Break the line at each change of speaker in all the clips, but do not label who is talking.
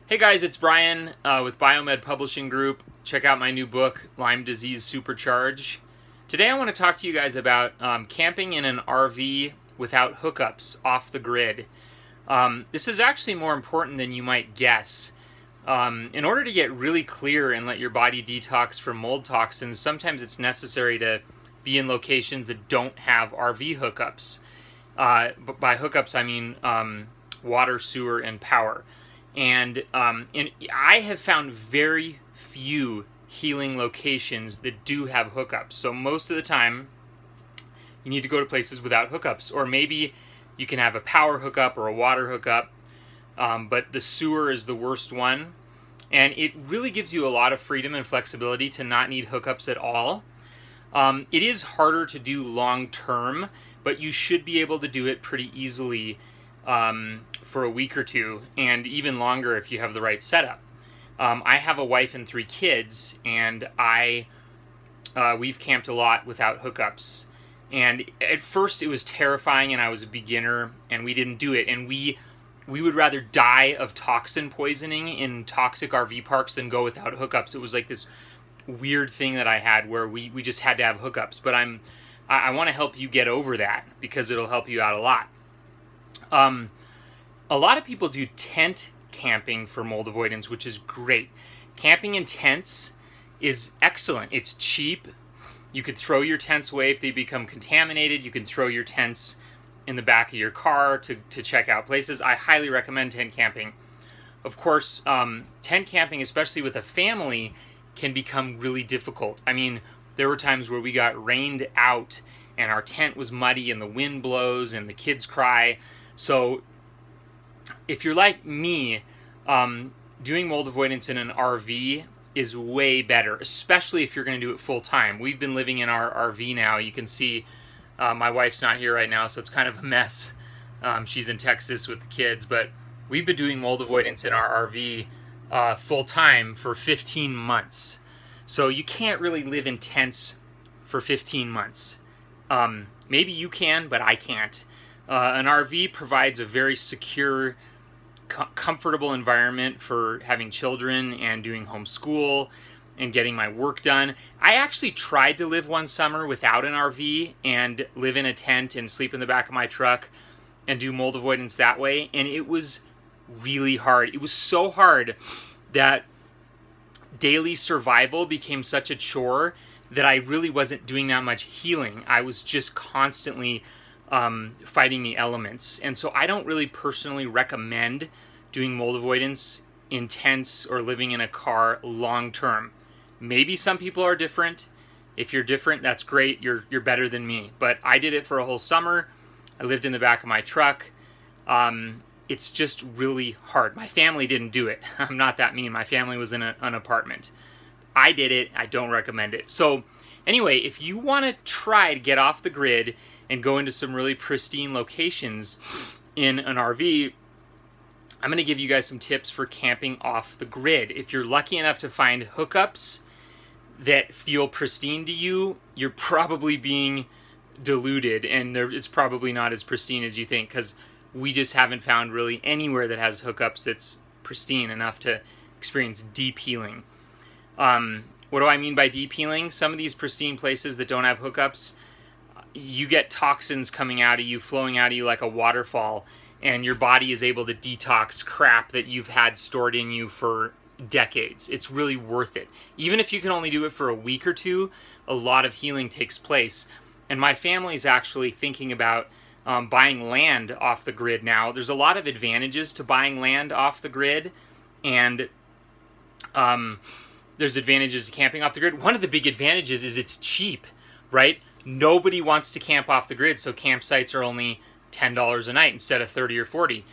Hey guys, it's Brian with Biomed Publishing Group. Check out my new book, Lyme Disease Supercharge. Today I want to talk to you guys about camping in an RV without hookups off the grid. This is actually more important than you might guess. In order to get really clear and let your body detox from mold toxins, sometimes it's necessary to be in locations that don't have RV hookups. But by hookups, I mean water, sewer, and power. And I have found very few healing locations that do have hookups. So most of the time, you need to go to places without hookups. Or maybe you can have a power hookup or a water hookup, but the sewer is the worst one. And it really gives you a lot of freedom and flexibility to not need hookups at all. It is harder to do long term, but you should be able to do it pretty easily for a week or two, and even longer if you have the right setup. I have a wife and 3 kids, and we've camped a lot without hookups. And at first it was terrifying, and I was a beginner, and we didn't do it. And we would rather die of toxin poisoning in toxic RV parks than go without hookups. It was like this weird thing that I had where we just had to have hookups. But I want to help you get over that because it'll help you out a lot. A lot of people do tent camping for mold avoidance, which is great. Camping in tents is excellent. It's cheap. You could throw your tents away if they become contaminated. You can throw your tents in the back of your car to check out places. I highly recommend tent camping. Of course, tent camping, especially with a family, can become really difficult. I mean, there were times where we got rained out and our tent was muddy and the wind blows and the kids cry. So if you're like me, doing mold avoidance in an RV is way better, especially if you're going to do it full time. We've been living in our RV now. You can see my wife's not here right now, so it's kind of a mess. She's in Texas with the kids, but we've been doing mold avoidance in our RV full time for 15 months. So you can't really live in tents for 15 months. Maybe you can, but I can't. An RV provides a very secure, comfortable environment for having children and doing homeschool and getting my work done. I actually tried to live one summer without an RV and live in a tent and sleep in the back of my truck and do mold avoidance that way, and it was really hard. It was so hard that daily survival became such a chore that I really wasn't doing that much healing. I was just constantly fighting the elements. And so I don't really personally recommend doing mold avoidance in tents or living in a car long term. Maybe some people are different. If you're different, that's great. You're better than me. But I did it for a whole summer. I lived in the back of my truck. It's just really hard. My family didn't do it. I'm not that mean. My family was in an apartment. I did it. I don't recommend it. So anyway, if you want to try to get off the grid and go into some really pristine locations in an RV, I'm going to give you guys some tips for camping off the grid. If you're lucky enough to find hookups that feel pristine to you, you're probably being deluded, and it's probably not as pristine as you think, because we just haven't found really anywhere that has hookups that's pristine enough to experience deep healing. What do I mean by deep healing? Some of these pristine places that don't have hookups, you get toxins coming out of you, flowing out of you like a waterfall, and your body is able to detox crap that you've had stored in you for decades. It's really worth it. Even if you can only do it for a week or two, a lot of healing takes place. And my family's actually thinking about buying land off the grid now. There's a lot of advantages to buying land off the grid, and there's advantages to camping off the grid. One of the big advantages is it's cheap, right? Nobody wants to camp off the grid, so campsites are only $10 a night instead of $30 or $40.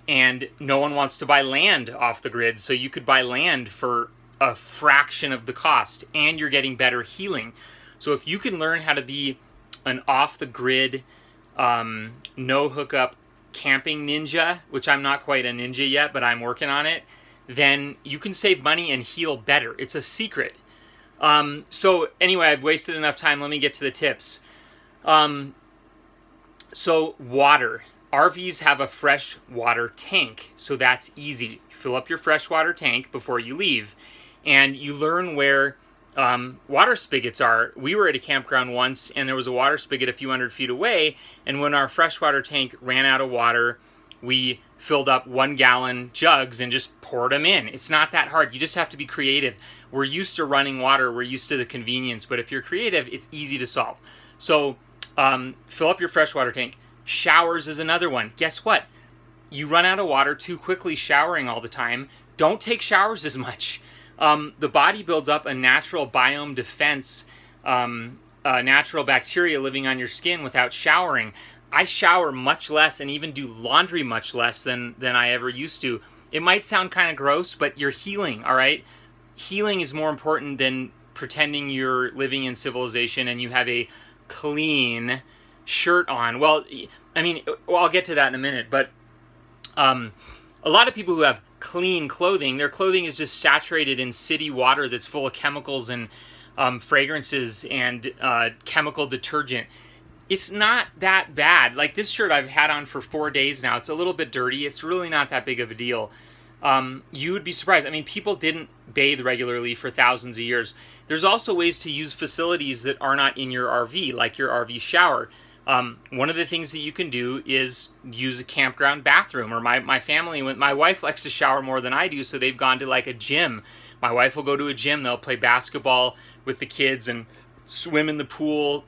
And no one wants to buy land off the grid, so you could buy land for a fraction of the cost, and you're getting better healing. So if you can learn how to be an off-the-grid, no hookup camping ninja, which I'm not quite a ninja yet, but I'm working on it, then you can save money and heal better. It's a secret. So anyway, I've wasted enough time. Let me get to the tips. So water. RVs have a freshwater tank, so that's easy. You fill up your freshwater tank before you leave, and you learn where water spigots are. We were at a campground once, and there was a water spigot a few hundred feet away, and when our freshwater tank ran out of water, we filled up 1-gallon jugs and just poured them in. It's not that hard. You just have to be creative. We're used to running water. We're used to the convenience, but if you're creative, it's easy to solve. So fill up your freshwater tank. Showers is another one. Guess what? You run out of water too quickly showering all the time. Don't take showers as much. The body builds up a natural biome defense, natural bacteria living on your skin without showering. I shower much less and even do laundry much less than I ever used to. It might sound kind of gross, but you're healing, all right? Healing is more important than pretending you're living in civilization and you have a clean shirt on. Well, I mean, I'll get to that in a minute, but a lot of people who have clean clothing, their clothing is just saturated in city water that's full of chemicals and fragrances and chemical detergent. It's not that bad. Like this shirt I've had on for 4 days now. It's a little bit dirty. It's really not that big of a deal. You would be surprised. I mean, people didn't bathe regularly for thousands of years. There's also ways to use facilities that are not in your RV, like your RV shower. One of the things that you can do is use a campground bathroom, or my family, my wife likes to shower more than I do, so they've gone to like a gym. My wife will go to a gym, they'll play basketball with the kids and swim in the pool,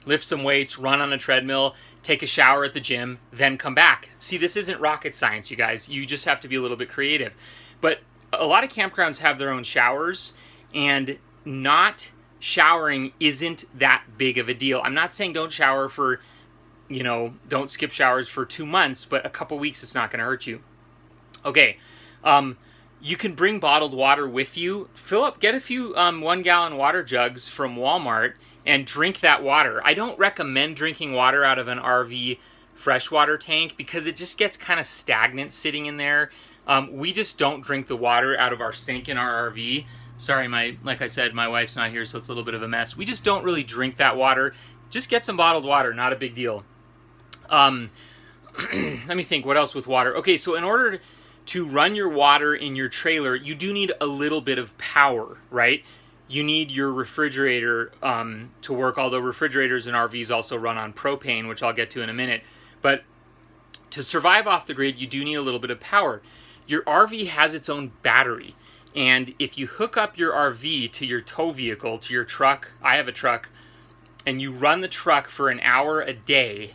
lift some weights, run on a treadmill, take a shower at the gym, then come back. See, this isn't rocket science, you guys. You just have to be a little bit creative. But a lot of campgrounds have their own showers, and not showering isn't that big of a deal. I'm not saying don't shower for, don't skip showers for 2 months, but a couple weeks it's not going to hurt you. Okay, you can bring bottled water with you. Get a few 1-gallon water jugs from Walmart and drink that water. I don't recommend drinking water out of an RV freshwater tank because it just gets kind of stagnant sitting in there. We just don't drink the water out of our sink in our RV. Sorry, like I said, my wife's not here, so it's a little bit of a mess. We just don't really drink that water. Just get some bottled water, not a big deal. Let me think, what else with water? Okay, so in order to run your water in your trailer, you do need a little bit of power, right? You need your refrigerator to work, although refrigerators in RVs also run on propane, which I'll get to in a minute. But to survive off the grid, you do need a little bit of power. Your RV has its own battery. And if you hook up your RV to your tow vehicle, to your truck, I have a truck, and you run the truck for an hour a day,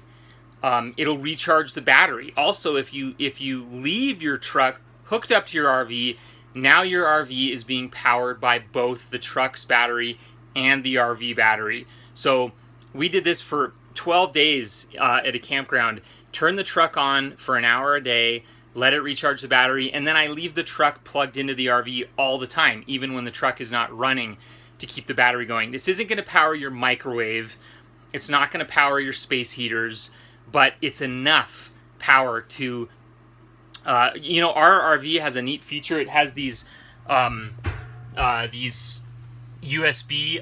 it'll recharge the battery. Also, if you leave your truck hooked up to your RV, now your RV is being powered by both the truck's battery and the RV battery. So we did this for 12 days at a campground. Turn the truck on for an hour a day, let it recharge the battery, and then I leave the truck plugged into the RV all the time, even when the truck is not running, to keep the battery going. This isn't going to power your microwave. It's not going to power your space heaters, but it's enough power to, our RV has a neat feature. It has these USB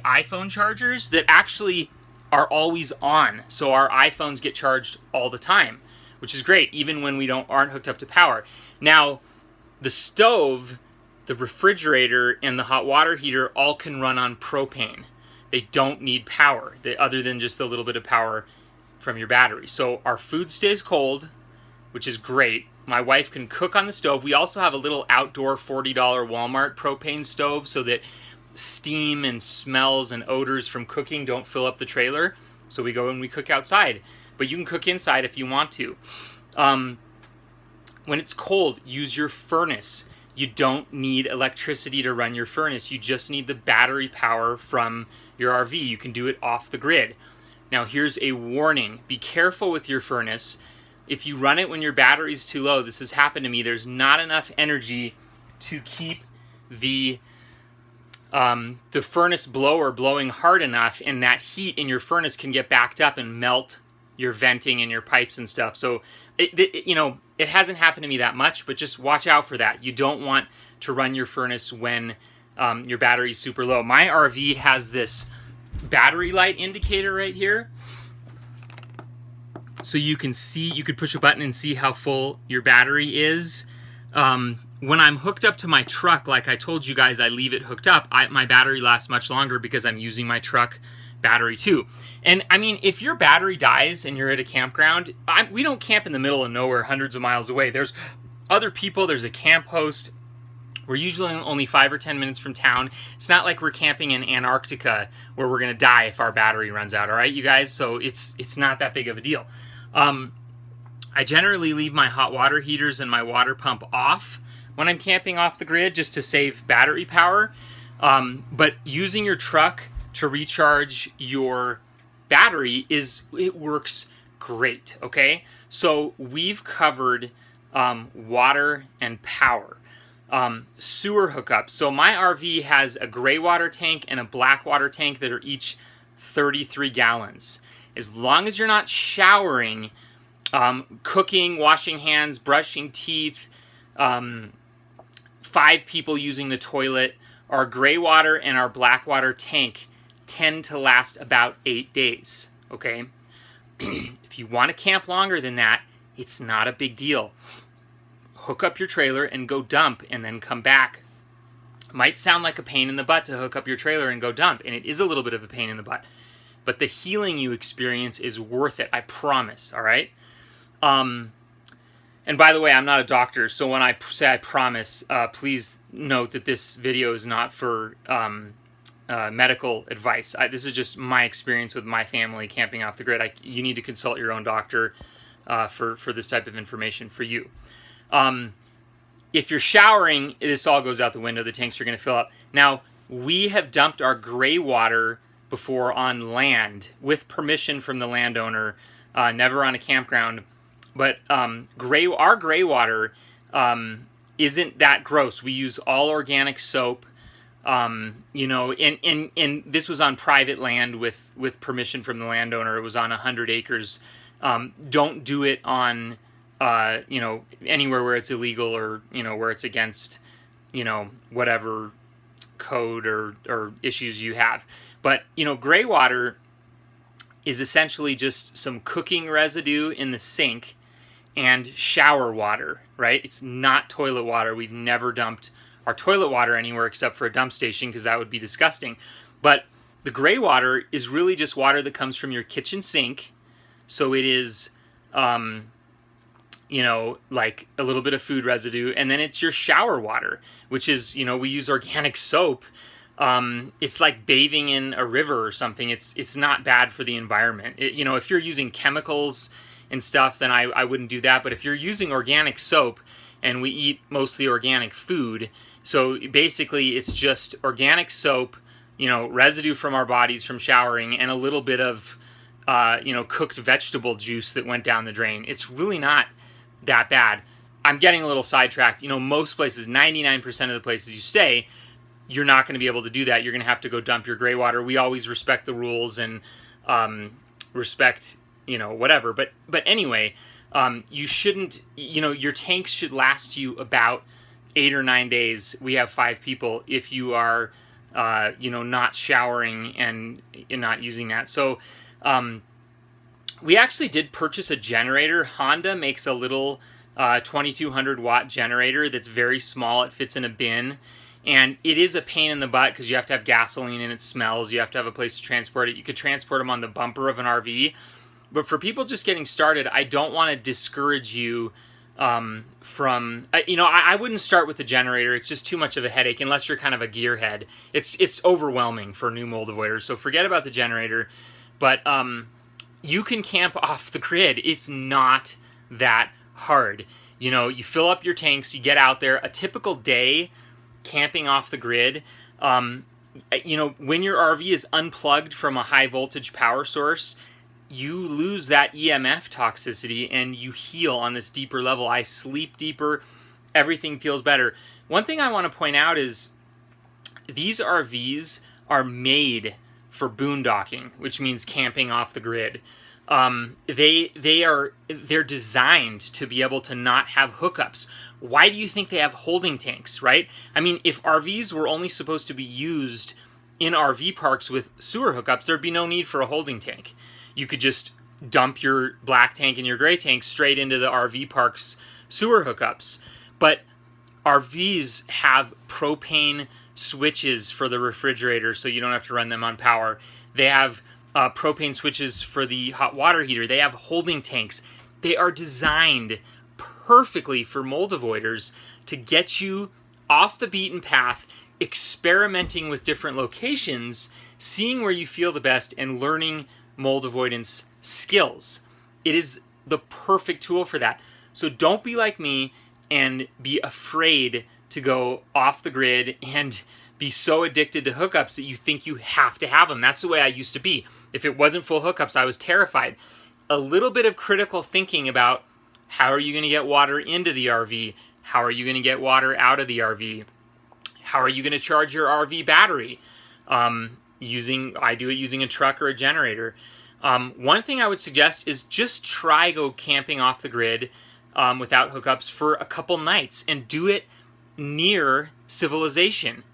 iPhone chargers that actually are always on. So our iPhones get charged all the time, which is great, even when we aren't hooked up to power. Now, the stove, the refrigerator, and the hot water heater all can run on propane. They don't need power, other than just a little bit of power from your battery. So our food stays cold, which is great. My wife can cook on the stove. We also have a little outdoor $40 Walmart propane stove so that steam and smells and odors from cooking don't fill up the trailer. So we go and we cook outside. But you can cook inside if you want to. When it's cold, use your furnace. You don't need electricity to run your furnace. You just need the battery power from your RV. You can do it off the grid. Now here's a warning. Be careful with your furnace. If you run it when your battery's too low, this has happened to me, there's not enough energy to keep the furnace blower blowing hard enough, and that heat in your furnace can get backed up and melt your venting and your pipes and stuff. So it hasn't happened to me that much, but just watch out for that. You don't want to run your furnace when your battery's super low. My RV has this battery light indicator right here. so you can see, you could push a button and see how full your battery is. When I'm hooked up to my truck, like I told you guys, I leave it hooked up, my battery lasts much longer because I'm using my truck battery too. And I mean, if your battery dies and you're at a campground, we don't camp in the middle of nowhere hundreds of miles away. There's other people, there's a camp host. We're usually only 5 or 10 minutes from town. It's not like we're camping in Antarctica where we're gonna die if our battery runs out, all right, you guys? So it's not that big of a deal. I generally leave my hot water heaters and my water pump off when I'm camping off the grid just to save battery power. But using your truck to recharge your battery it works great, okay? So we've covered water and power. Sewer hookups. So my RV has a gray water tank and a black water tank that are each 33 gallons. As long as you're not showering, cooking, washing hands, brushing teeth, 5 people using the toilet, our gray water and our black water tank tend to last about 8 days, okay? If you want to camp longer than that, it's not a big deal. Hook up your trailer and go dump and then come back. It might sound like a pain in the butt to hook up your trailer and go dump, and it is a little bit of a pain in the butt, but the healing you experience is worth it, I promise, all right? And by the way, I'm not a doctor, so when I say I promise, please note that this video is not for medical advice. This is just my experience with my family camping off the grid. You need to consult your own doctor for this type of information for you. If you're showering, this all goes out the window. The tanks are going to fill up. Now, we have dumped our gray water before on land with permission from the landowner, never on a campground. But our gray water isn't that gross. We use all organic soap. You know, and this was on private land with permission from the landowner. It was on 100 acres. Don't do it on you know, anywhere where it's illegal or, you know, where it's against, you know, whatever code or issues you have. But, you know, gray water is essentially just some cooking residue in the sink and shower water, right? It's not toilet water. We've never dumped our toilet water anywhere except for a dump station because that would be disgusting. But the gray water is really just water that comes from your kitchen sink. So it is, you know, like a little bit of food residue, and then it's your shower water, which is, you know, we use organic soap. It's like bathing in a river or something. It's not bad for the environment. You know, if you're using chemicals and stuff, then I wouldn't do that. But if you're using organic soap, and we eat mostly organic food, so basically it's just organic soap, you know, residue from our bodies from showering, and a little bit of, you know, cooked vegetable juice that went down the drain. It's really not that bad. I'm getting a little sidetracked. You know, most places, 99% of the places you stay, you're not going to be able to do that. You're going to have to go dump your gray water. We always respect the rules and respect, you know, whatever. But anyway, you shouldn't, you know, your tanks should last you about 8 or 9 days. We have 5 people if you are, you know, not showering and not using that. So, we actually did purchase a generator. Honda makes a little 2200 watt generator that's very small. It fits in a bin. And it is a pain in the butt because you have to have gasoline and it smells. You have to have a place to transport it. You could transport them on the bumper of an RV. But for people just getting started, I don't want to discourage you from, you know, I wouldn't start with the generator. It's just too much of a headache unless you're kind of a gearhead. It's overwhelming for new mold avoiders. So forget about the generator. But you can camp off the grid. It's not that hard. You know, you fill up your tanks, you get out there. A typical day camping off the grid, you know, when your RV is unplugged from a high voltage power source, you lose that EMF toxicity and you heal on this deeper level. I sleep deeper. Everything feels better. One thing I want to point out is these RVs are made for boondocking, which means camping off the grid. They're designed to be able to not have hookups. Why do you think they have holding tanks, right? I mean, if RVs were only supposed to be used in RV parks with sewer hookups, there'd be no need for a holding tank. You could just dump your black tank and your gray tank straight into the RV park's sewer hookups. But RVs have propane switches for the refrigerator, so you don't have to run them on power. They have propane switches for the hot water heater. They have holding tanks. They are designed perfectly for mold avoiders to get you off the beaten path, experimenting with different locations, seeing where you feel the best, and learning mold avoidance skills. It is the perfect tool for that. So don't be like me and be afraid to go off the grid and be so addicted to hookups that you think you have to have them. That's the way I used to be. If it wasn't full hookups, I was terrified. A little bit of critical thinking about how are you going to get water into the RV? How are you going to get water out of the RV? How are you going to charge your RV battery? I do it using a truck or a generator. One thing I would suggest is just try go camping off the grid without hookups for a couple nights and do it near civilization,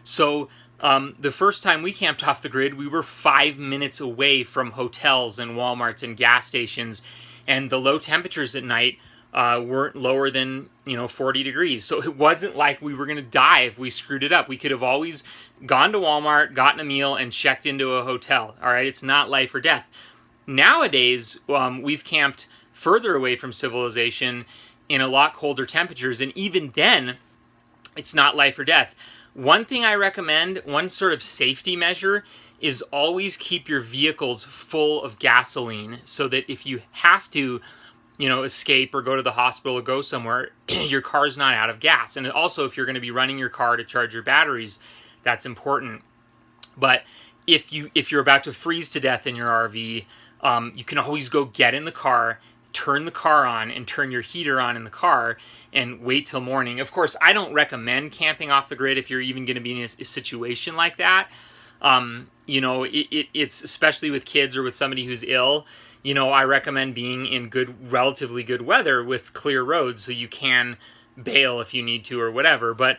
So the first time we camped off the grid, we were 5 minutes away from hotels and Walmarts and gas stations, and the low temperatures at night weren't lower than 40 degrees. So it wasn't like we were going to die if we screwed it up. We could have always gone to Walmart, gotten a meal, and checked into a hotel. All right, it's not life or death. Nowadays, we've camped further away from civilization in a lot colder temperatures, and even then, it's not life or death. One thing I recommend, one sort of safety measure, is always keep your vehicles full of gasoline so that if you have to escape or go to the hospital or go somewhere, your car's not out of gas. And also, if you're going to be running your car to charge your batteries, that's important. But if you're about to freeze to death in your RV, you can always go get in the car, turn the car on, and turn your heater on in the car and wait till morning. Of course, I don't recommend camping off the grid if you're even going to be in a situation like that. It's especially with kids or with somebody who's ill. I recommend being in relatively good weather with clear roads so you can bail if you need to or whatever. But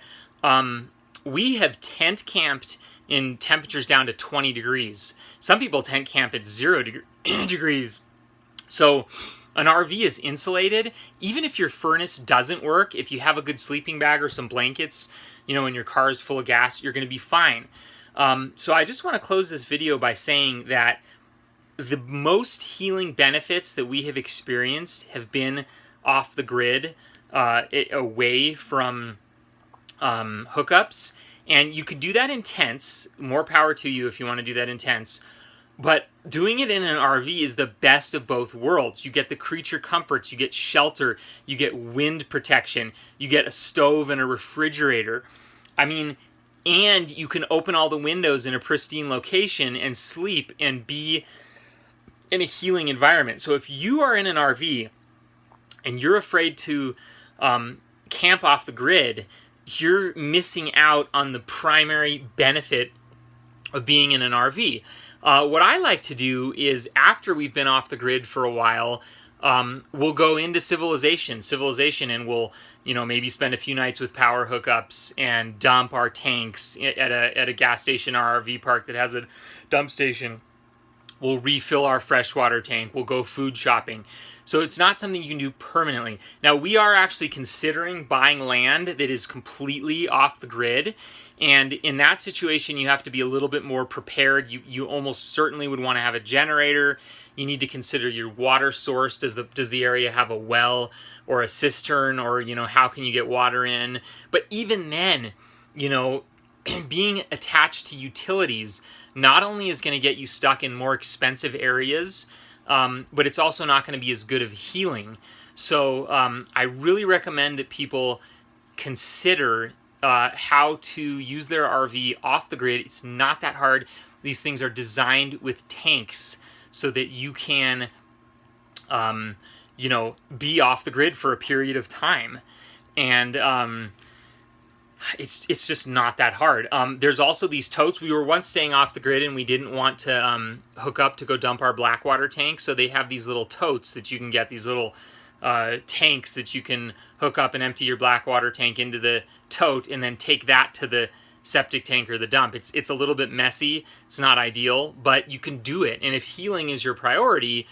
we have tent camped in temperatures down to 20 degrees. Some people tent camp at 0 degrees. So an RV is insulated. Even if your furnace doesn't work, if you have a good sleeping bag or some blankets, and your car is full of gas, you're going to be fine. So I just want to close this video by saying that the most healing benefits that we have experienced have been off the grid, away from hookups. And you could do that in tents. More power to you if you want to do that in tents. But doing it in an RV is the best of both worlds. You get the creature comforts, you get shelter, you get wind protection, you get a stove and a refrigerator. And you can open all the windows in a pristine location and sleep and be in a healing environment. So if you are in an RV and you're afraid to camp off the grid, you're missing out on the primary benefit of being in an RV. What I like to do is after we've been off the grid for a while, we'll go into civilization, and we'll, maybe spend a few nights with power hookups and dump our tanks at a gas station or RV park that has a dump station. We'll refill our freshwater tank. We'll go food shopping. So it's not something you can do permanently. Now, we are actually considering buying land that is completely off the grid. And in that situation, you have to be a little bit more prepared. You almost certainly would want to have a generator. You need to consider your water source. Does the area have a well or a cistern, or how can you get water in? But even then, being attached to utilities not only is going to get you stuck in more expensive areas, but it's also not going to be as good of healing. So I really recommend that people consider how to use their RV off the grid. It's not that hard. These things are designed with tanks so that you can, be off the grid for a period of time. And it's just not that hard. There's also these totes. We were once staying off the grid and we didn't want to hook up to go dump our Blackwater tank. So they have these little totes that you can get, these little tanks that you can hook up and empty your Blackwater tank into the tote and then take that to the septic tank or the dump. It's a little bit messy. It's not ideal, but you can do it. And if healing is your priority,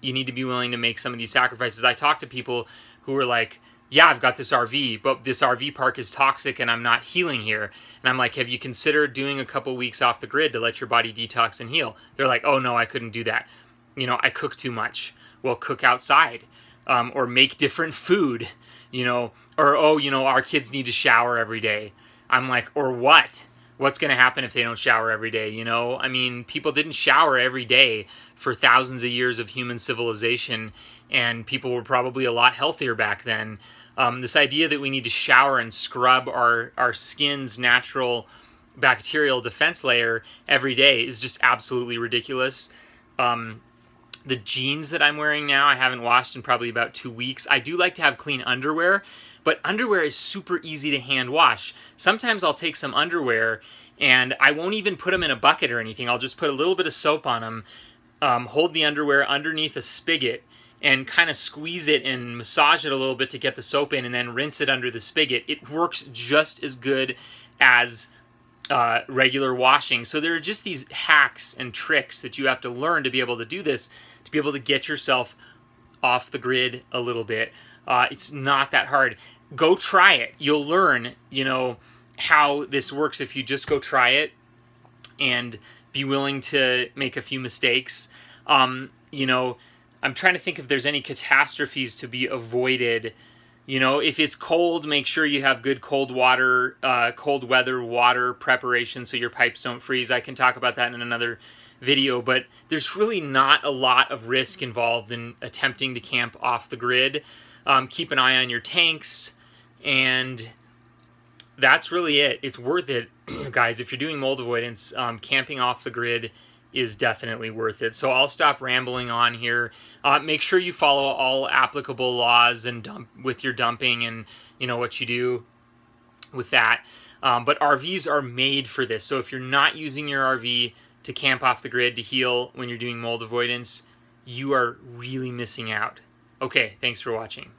you need to be willing to make some of these sacrifices. I talk to people who are like, yeah, I've got this RV, but this RV park is toxic and I'm not healing here. And I'm like, have you considered doing a couple weeks off the grid to let your body detox and heal? They're like, oh no, I couldn't do that. I cook too much. Well, cook outside, or make different food, or, our kids need to shower every day. I'm like, or what? What's going to happen if they don't shower every day? People didn't shower every day for thousands of years of human civilization, and people were probably a lot healthier back then. This idea that we need to shower and scrub our skin's natural bacterial defense layer every day is just absolutely ridiculous. The jeans that I'm wearing now, I haven't washed in probably about 2 weeks. I do like to have clean underwear, but underwear is super easy to hand wash. Sometimes I'll take some underwear and I won't even put them in a bucket or anything. I'll just put a little bit of soap on them, hold the underwear underneath a spigot, and kind of squeeze it and massage it a little bit to get the soap in, and then rinse it under the spigot. It works just as good as regular washing. So there are just these hacks and tricks that you have to learn to be able to do this, to be able to get yourself off the grid a little bit. It's not that hard. Go try it. You'll learn, how this works if you just go try it and be willing to make a few mistakes. I'm trying to think if there's any catastrophes to be avoided. If it's cold, make sure you have good cold weather water preparation so your pipes don't freeze. I can talk about that in another video, but there's really not a lot of risk involved in attempting to camp off the grid. Keep an eye on your tanks, and that's really it. It's worth it, guys. If you're doing mold avoidance, camping off the grid is definitely worth it. So I'll stop rambling on here. Make sure you follow all applicable laws and with your dumping and what you do with that. But RVs are made for this. So if you're not using your RV to camp off the grid to heal when you're doing mold avoidance, you are really missing out. Okay, thanks for watching.